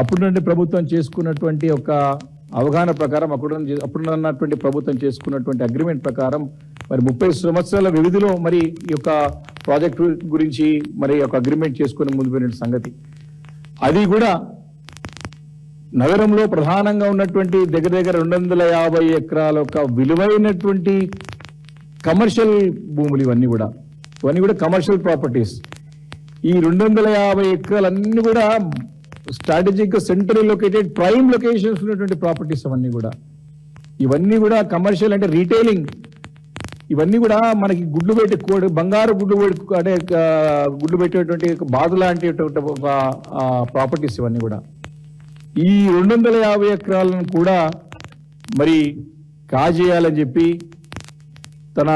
అప్పుడున్నటువంటి ప్రభుత్వం చేసుకున్నటువంటి ఒక అవగాహన ప్రకారం అప్పుడున్నటువంటి ప్రభుత్వం చేసుకున్నటువంటి అగ్రిమెంట్ ప్రకారం మరి 30 సంవత్సరాల వ్యవధిలో మరి ఈ యొక్క ప్రాజెక్టు గురించి మరి ఒక అగ్రిమెంట్ చేసుకుని ముందు పోయిన సంగతి. అది కూడా నగరంలో ప్రధానంగా ఉన్నటువంటి దగ్గర 250 ఎకరాల ఒక విలువైనటువంటి కమర్షియల్ భూములు ఇవన్నీ కూడా కమర్షియల్ ప్రాపర్టీస్. ఈ 250 ఎకరాలన్నీ కూడా స్ట్రాటజిక్ గా సెంట్రల్ లొకేటెడ్ ప్రైమ్ లొకేషన్స్ ఉన్నటువంటి ప్రాపర్టీస్ ఇవన్నీ కూడా కమర్షియల్ అంటే రీటైలింగ్. ఇవన్నీ కూడా మనకి గుడ్లు పెట్టి బంగారు గుడ్లు అంటే గుడ్లు పెట్టేటువంటి బాధ లాంటి ప్రాపర్టీస్ ఇవన్నీ కూడా. ఈ 250 ఎకరాలను కూడా మరి కాజేయాలని చెప్పి తన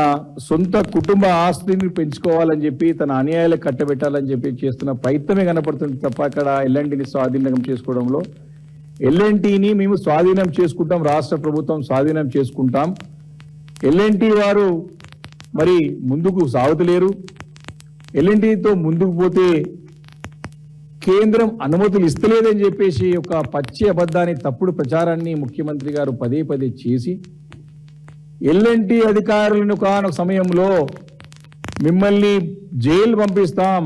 సొంత కుటుంబ ఆస్తిని పెంచుకోవాలని చెప్పి తన అన్యాయాలకు కట్టబెట్టాలని చెప్పి చేస్తున్న ప్రయత్నమే కనపడుతుంది తప్ప అక్కడ ఎల్ఎన్టీని స్వాధీనం చేసుకోవడంలో ఎల్ఎన్టీని మేము స్వాధీనం చేసుకుంటాం, రాష్ట్ర ప్రభుత్వం స్వాధీనం చేసుకుంటాం, ఎల్ఎన్టీ వారు మరి ముందుకు సాగుతలేరు, ఎల్ఎన్టీతో ముందుకు పోతే కేంద్రం అనుమతులు ఇస్తలేదని చెప్పేసి ఒక పచ్చి అబద్ధాన్ని తప్పుడు ప్రచారాన్ని ముఖ్యమంత్రి గారు పదే చేసి ఎల్ఎన్టీ అధికారులను కాని సమయంలో మిమ్మల్ని జైలు పంపిస్తాం,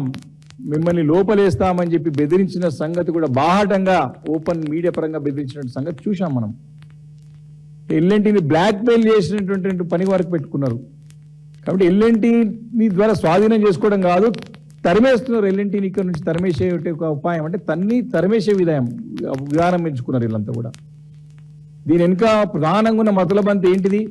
మిమ్మల్ని లోపలేస్తామని చెప్పి బెదిరించిన సంగతి కూడా బాహాటంగా ఓపెన్ మీడియా పరంగా బెదిరించిన సంగతి చూశాం మనం. ఎల్ఎన్టీని బ్లాక్ మెయిల్ చేసినటువంటి పని వరకు పెట్టుకున్నారు. కాబట్టి ఎల్ఎన్టీని ద్వారా స్వాధీనం చేసుకోవడం కాదు, తరిమేస్తున్నారు. ఎల్ఎన్టీని ఇక్కడ నుంచి తరిమేసే ఒక ఉపాయం అంటే తరిమేసే విధానం ఎంచుకున్నారు వీళ్ళంతా కూడా. దీని వెనుక ప్రధానంగా ఉన్న మతలబంతి ఏంటిది?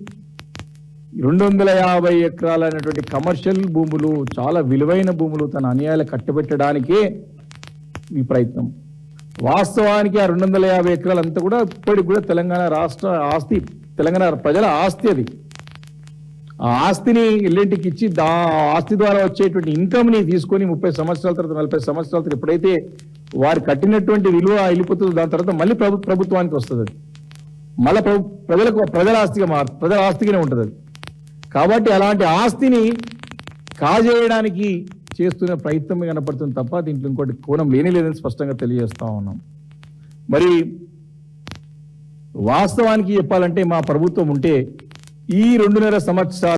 250 ఎకరాలైనటువంటి కమర్షియల్ భూములు, చాలా విలువైన భూములు తన అన్యాయాలు కట్టబెట్టడానికే ఈ ప్రయత్నం. వాస్తవానికి ఆ 250 ఎకరాలంతా కూడా ఇప్పటికి కూడా తెలంగాణ రాష్ట్ర ఆస్తి, తెలంగాణ ప్రజల ఆస్తి. అది ఆ ఆస్తిని ఎల్ఎన్టీకి ఇచ్చి ఆస్తి ద్వారా వచ్చేటువంటి ఇన్కమ్ ని తీసుకొని 30 సంవత్సరాల తర్వాత 40 సంవత్సరాల తర్వాత ఎప్పుడైతే వారు కట్టినటువంటి విలువ వెళ్ళిపోతుందో దాని తర్వాత మళ్ళీ ప్రభుత్వానికి వస్తుంది. అది మళ్ళీ ప్రజల ఆస్తిగానే ఉంటుంది అది. కాబట్టి అలాంటి ఆస్తిని కాజేయడానికి చేస్తున్న ప్రయత్నం కనపడుతుంది తప్ప దీంట్లో ఇంకోటి కోణం లేదని స్పష్టంగా తెలియజేస్తా ఉన్నాం. మరి వాస్తవానికి చెప్పాలంటే మా ప్రభుత్వం ఉంటే ఈ 2.5 సంవత్సరాలు